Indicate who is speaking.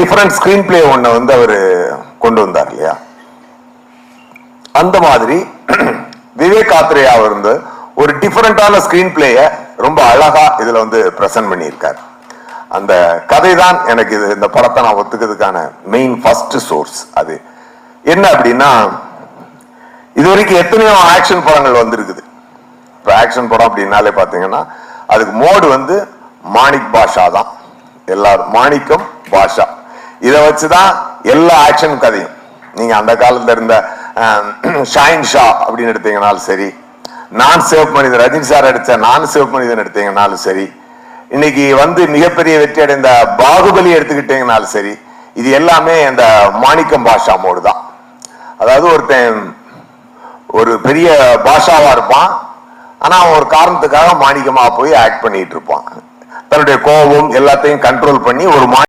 Speaker 1: Different screen play ஒண்ணு வந்து அவரு கொண்டு வந்தார் இல்லையா? அந்த மாதிரி விவேக் ஆத்ரேயா வந்து ஒரு டிஃபரண்டான ஸ்கிரீன் பிளேய ரொம்ப அழகா இதுல வந்து பிரசன்ட் பண்ணியிருக்காரு. அந்த கதை தான் எனக்கு இந்த படத்தை நான் ஒத்துக்கிறதுக்கான மெயின் ஃபர்ஸ்ட் சோர்ஸ். அது என்ன அப்படின்னா, இது வரைக்கும் எத்தனையோ ஆக்ஷன் படங்கள் வந்திருக்குது. இப்போ ஆக்ஷன் படம் அப்படின்னாலே பார்த்தீங்கன்னா அதுக்கு மோடு வந்து மாணிக் பாஷா தான். எல்லாரும் மாணிக்கம் பாஷா இதை வச்சுதான் எல்லா ஆக்ஷன் கதையும். நீங்க அந்த காலத்துல இருந்த ஷாயின் ஷா அப்படின்னு எடுத்தீங்கன்னாலும் சரி, நான் சிவப்பு மனிதன் ரஜினி சார் அடிச்ச நான் சிவப்பு மனிதன் எடுத்தீங்கன்னாலும் சரி, இன்னைக்கு வந்து மிகப்பெரிய வெற்றி அடைந்த பாகுபலி எடுத்துக்கிட்டீங்கன்னாலும் சரி, இது எல்லாமே இந்த மாணிக்கம் பாஷா மோடு தான். அதாவது ஒருத்தன் ஒரு பெரிய பாஷாவா இருப்பான், ஆனா அவன் ஒரு காரணத்துக்காக மாணிக்கமா போய் ஆக்ட் பண்ணிட்டு இருப்பான். தன்னுடைய கோபம் எல்லாத்தையும் கண்ட்ரோல் பண்ணி ஒரு